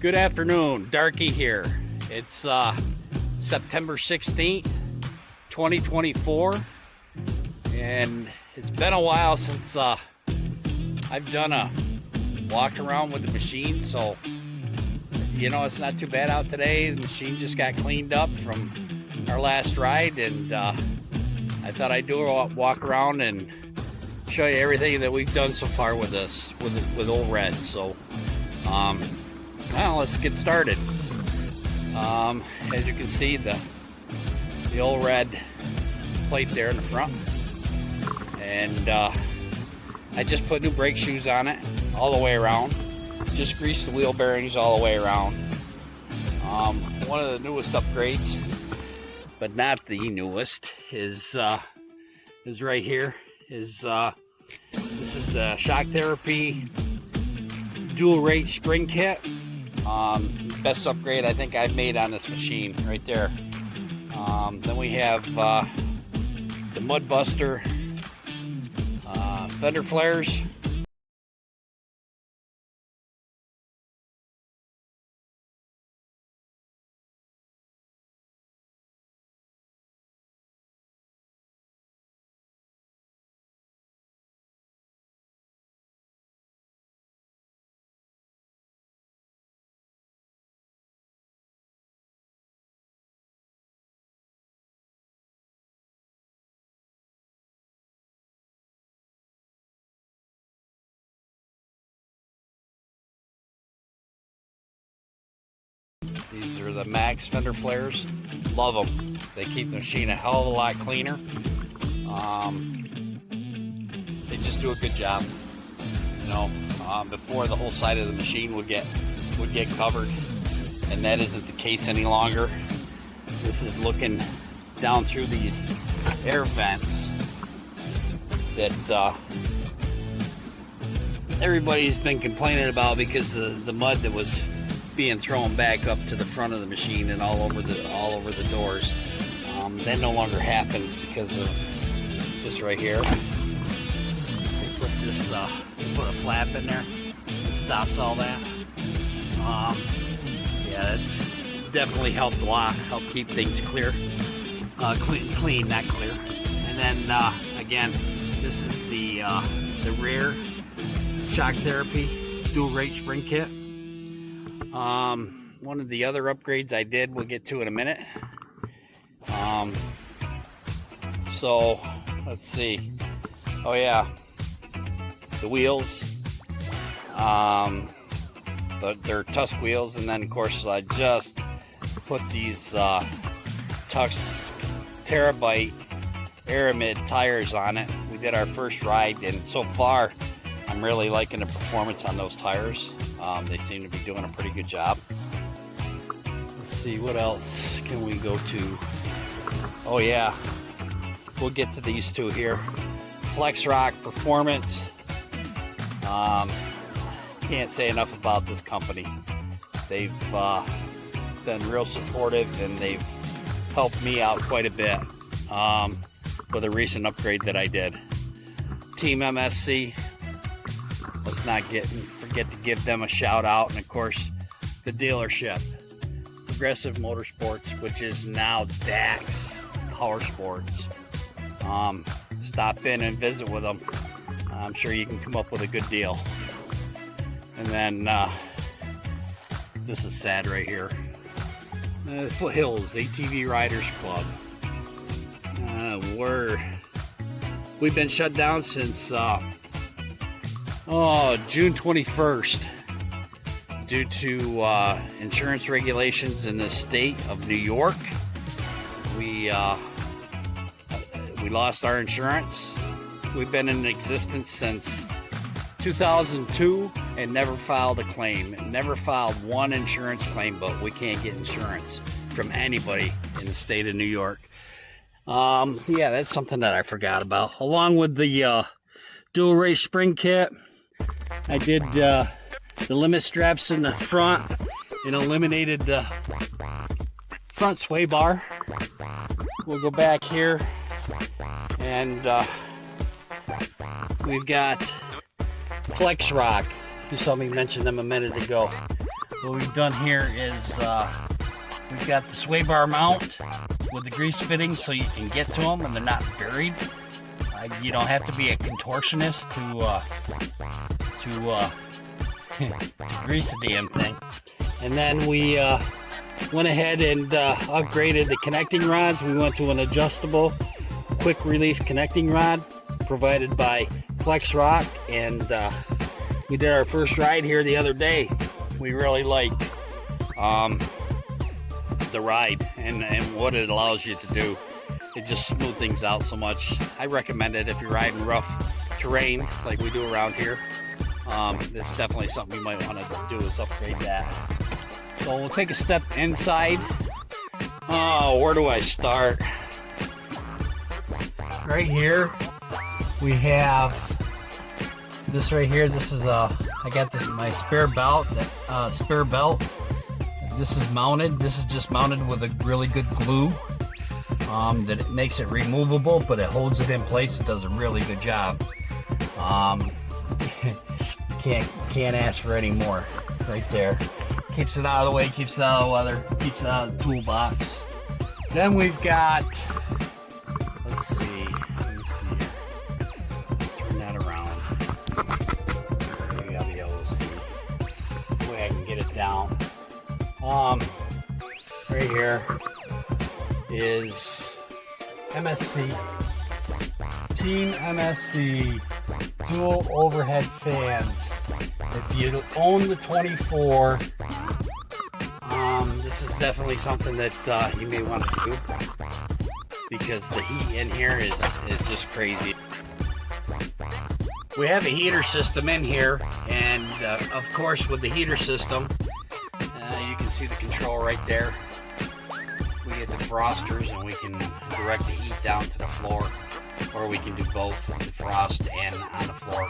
Good afternoon, DarKei here. It's September 16th, 2024, and it's been a while since I've done a walk around with the machine, so you know it's not too bad out today. The machine just got cleaned up from our last ride, and I thought I'd do a walk around and show you everything that we've done so far with this, with Old Red. So well, let's get started. As you can see, the Old Red plate there in the front, and I just put new brake shoes on it all the way around. Just greased the wheel bearings all the way around. One of the newest upgrades, but not the newest, is right here. This is a shock therapy dual rate spring kit. Best upgrade I think I've made on this machine right there. Then we have the Mud Buster fender flares. These are the Max fender flares. Love them. They keep the machine a hell of a lot cleaner. They just do a good job. You know, before the whole side of the machine would get covered, and that isn't the case any longer. This is looking down through these air vents that everybody's been complaining about because of the mud that was being thrown back up to the front of the machine and all over the doors. That no longer happens because of this right here. They put this put a flap in there that stops all that. Yeah, it's definitely helped a lot. Helped keep things clear, clean, not clear. And then again, this is the rear shock therapy dual rate spring kit. One of the other upgrades I did, we'll get to in a minute. So let's see. Oh yeah, the wheels. They're Tusk wheels, and then of course I just put these Tusk Terabyte Aramid tires on it. We did our first ride, and so far I'm really liking the performance on those tires. They seem to be doing a pretty good job. Let's see, what else can we go to? Oh yeah, we'll get to these two here. Flex Rock Performance. Can't say enough about this company. They've been real supportive, and they've helped me out quite a bit with a recent upgrade that I did. Team MSC. Let's not forget to give them a shout out, and of course the dealership, Progressive Motorsports, which is now DAX Power Sports. Stop in and visit with them. I'm sure you can come up with a good deal. And then this is sad right here. Foothills ATV Riders Club. We've been shut down since June 21st due to insurance regulations in the state of New York. We lost our insurance. We've been in existence since 2002 and never filed a claim. Never filed one insurance claim, but we can't get insurance from anybody in the state of New York. Yeah, that's something that I forgot about. Along with the dual rate spring kit, I did the limit straps in the front and eliminated the front sway bar. We'll go back here, and we've got Flex Rock. You saw me mention them a minute ago. what we've done here is we've got the sway bar mount with the grease fittings so you can get to them and they're not buried. You don't have to be a contortionist to grease the damn thing. And then we went ahead and upgraded the connecting rods. We went to an adjustable quick release connecting rod provided by Flex Rock, and we did our first ride here the other day. We really liked the ride and what it allows you to do. It just smooths things out so much. I recommend it if you're riding rough terrain like we do around here. It's definitely something you might want to do, is upgrade that. So we'll take a step inside. Oh, where do I start? Right here we have this right here. This is I got this my spare belt. This is mounted. This is just mounted with a really good glue that it makes it removable, but it holds it in place. It does a really good job. Can't ask for any more. Right there. Keeps it out of the way, keeps it out of the weather, keeps it out of the toolbox. Then we've got, let's see, let me see here. Turn that around. Maybe I'll be able to see the way I can get it down. Right here is MSC, Team MSC dual overhead fans. If you own the 24, this is definitely something that you may want to do, because the heat in here is just crazy. We have a heater system in here, and of course with the heater system, you can see the control right there. We get defrosters and we can direct the heat down to the floor, or we can do both, defrost and on the floor.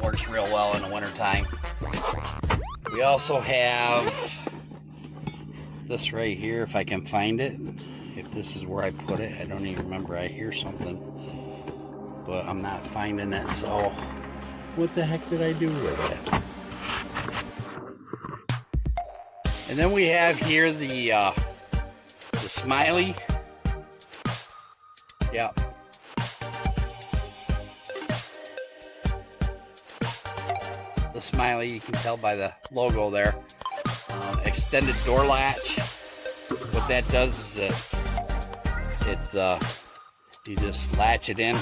Works real well in the winter time. We also have this right here, if I can find it. If this is where I put it, I don't even remember. I hear something, but I'm not finding it. So what the heck did I do with it? And then we have here the smiley. Yeah. The smiley, you can tell by the logo there. Extended door latch. What that does is you just latch it in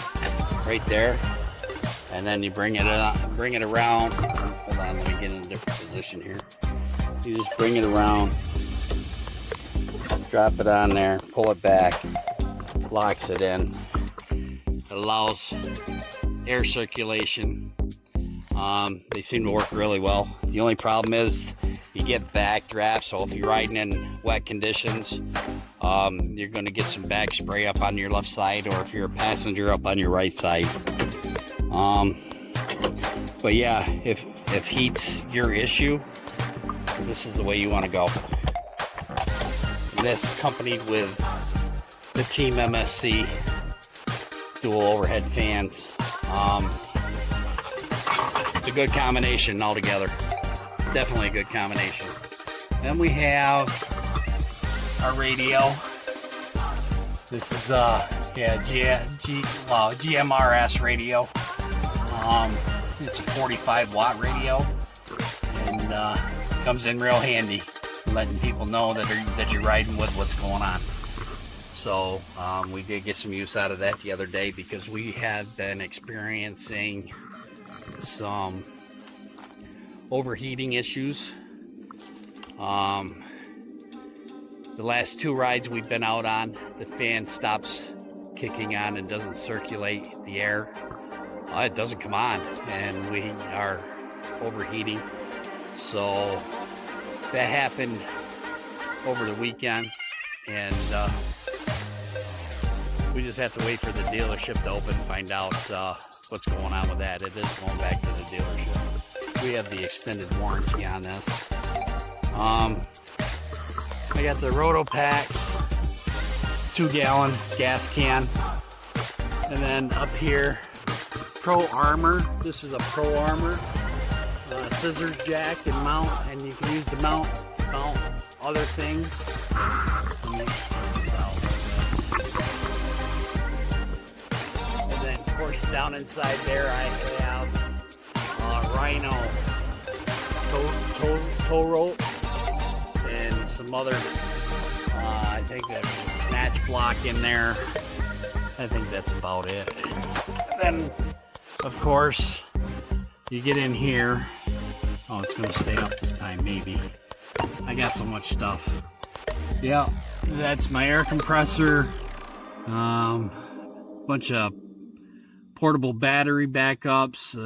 right there, and then you bring it around. Hold on, let me get in a different position here. You just bring it around, drop it on there, pull it back, locks it in. It allows air circulation. They seem to work really well. The only problem is you get backdraft, so if you're riding in wet conditions, you're going to get some back spray up on your left side, or if you're a passenger, up on your right side. But yeah, if heat's your issue, this is the way you want to go. And this accompanied with the Team MSC dual overhead fans. It's a good combination altogether. Definitely a good combination. Then we have our radio. This is GMRS radio. It's a 45 watt radio, and comes in real handy, letting people know that you're riding with what's going on. So we did get some use out of that the other day, because we had been experiencing some overheating issues. The last two rides we've been out on, the fan stops kicking on and doesn't circulate the air. It doesn't come on, and we are overheating. So that happened over the weekend, and we just have to wait for the dealership to open and find out what's going on with that. It is going back to the dealership. We have the extended warranty on this. I got the Roto Packs 2-gallon gas can, and then up here, Pro Armor. This is a Pro Armor scissors jack and mount, and you can use the mount other things. And then, of course, down inside there I have rhino tow rope and some other, I think there's a snatch block in there. I think that's about it. And then, of course, you get in here. Oh, it's gonna stay up this time, maybe. I got so much stuff. Yeah, that's my air compressor. Bunch of portable battery backups,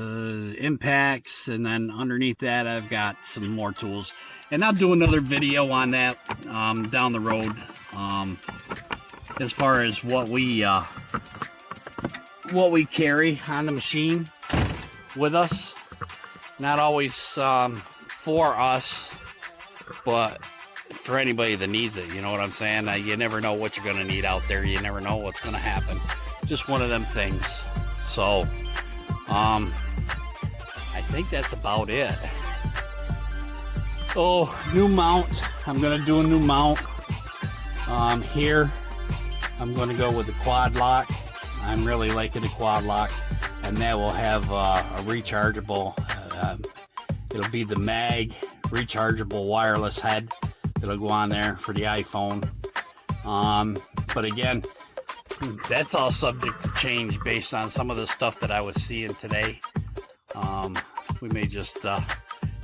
impacts, and then underneath that I've got some more tools. And I'll do another video on that down the road, as far as what we carry on the machine with us. Not always for us, but for anybody that needs it. You know what I'm saying? You never know what you're going to need out there. You never know what's going to happen. Just one of them things. So, I think that's about it. Oh, new mount. I'm going to do a new mount. Here, I'm going to go with the quad lock. I'm really liking the quad lock. And that will have a rechargeable, it'll be the mag rechargeable wireless head. It'll go on there for the iPhone. But again, that's all subject to change based on some of the stuff that I was seeing today. We may just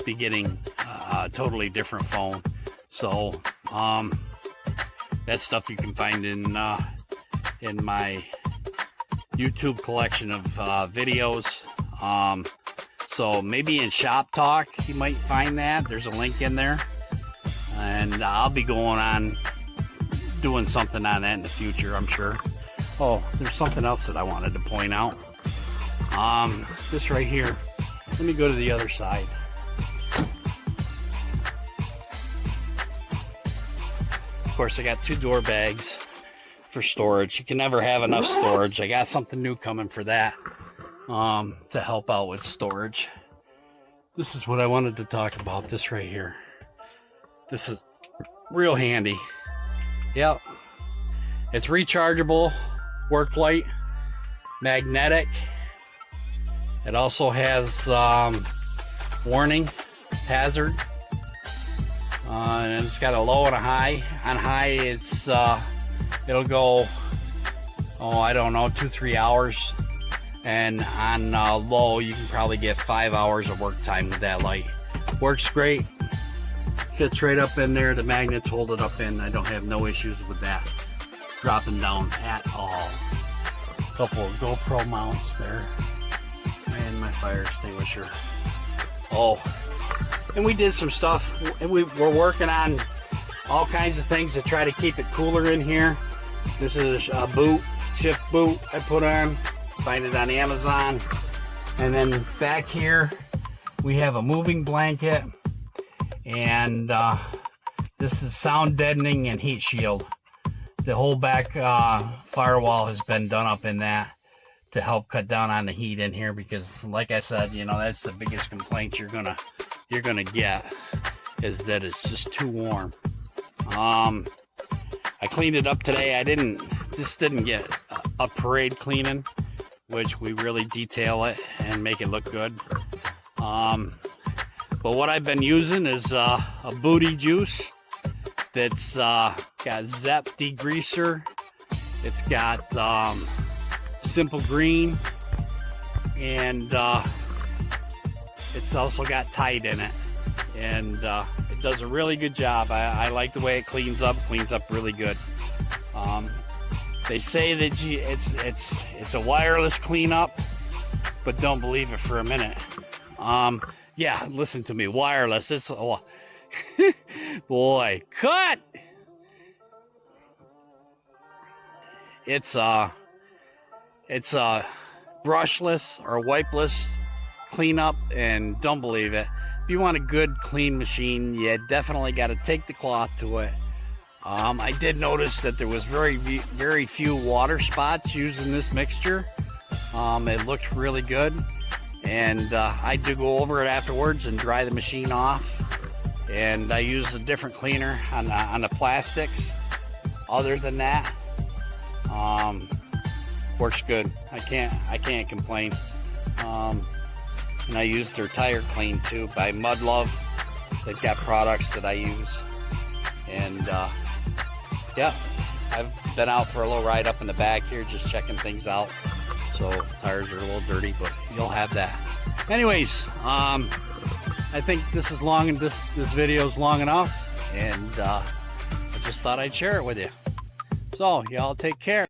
be getting a totally different phone. So that stuff you can find in my YouTube collection of videos. So maybe in Shop Talk you might find that. There's a link in there. And I'll be going on doing something on that in the future, I'm sure. Oh, there's something else that I wanted to point out. This right here. Let me go to the other side. Of course, I got 2 door bags for storage. You can never have enough storage. I got something new coming for that, to help out with storage. This is what I wanted to talk about, this right here. This is real handy. Yep. It's rechargeable, work light, magnetic. It also has warning, hazard. And it's got a low and a high. On high, it's it'll go, oh, I don't know, 2-3 hours. And on low, you can probably get 5 hours of work time with that light. Works great. Fits right up in there. The magnets hold it up in. I don't have no issues with that dropping down at all. A couple of GoPro mounts there. And my fire extinguisher. Oh, and we did some stuff. And we're working on all kinds of things to try to keep it cooler in here. This is a boot, shift boot I put on. Find it on Amazon. And then back here we have a moving blanket, and this is sound deadening and heat shield. The whole back firewall has been done up in that to help cut down on the heat in here, because like I said, you know, that's the biggest complaint you're gonna get, is that it's just too warm. I cleaned it up today. This didn't get a parade cleaning, which we really detail it and make it look good. But what I've been using is a booty juice that's got Zep degreaser. It's got Simple Green, and it's also got Tide in it. And it does a really good job. I like the way it cleans up really good. They say that it's a wireless cleanup, but don't believe it for a minute. Yeah, listen to me, wireless. It's boy, cut. It's brushless or wipeless cleanup, and don't believe it. If you want a good clean machine, you definitely got to take the cloth to it. I did notice that there was very few water spots using this mixture. It looked really good. And I do go over it afterwards and dry the machine off. And I use a different cleaner on the plastics. Other than that, works good. I can't complain. And I use their tire clean too by Mud Love. They've got products that I use. And yeah, I've been out for a little ride up in the back here, just checking things out. So tires are a little dirty, but you'll have that. Anyways, I think this is long, and this video is long enough, and I just thought I'd share it with you. So y'all take care.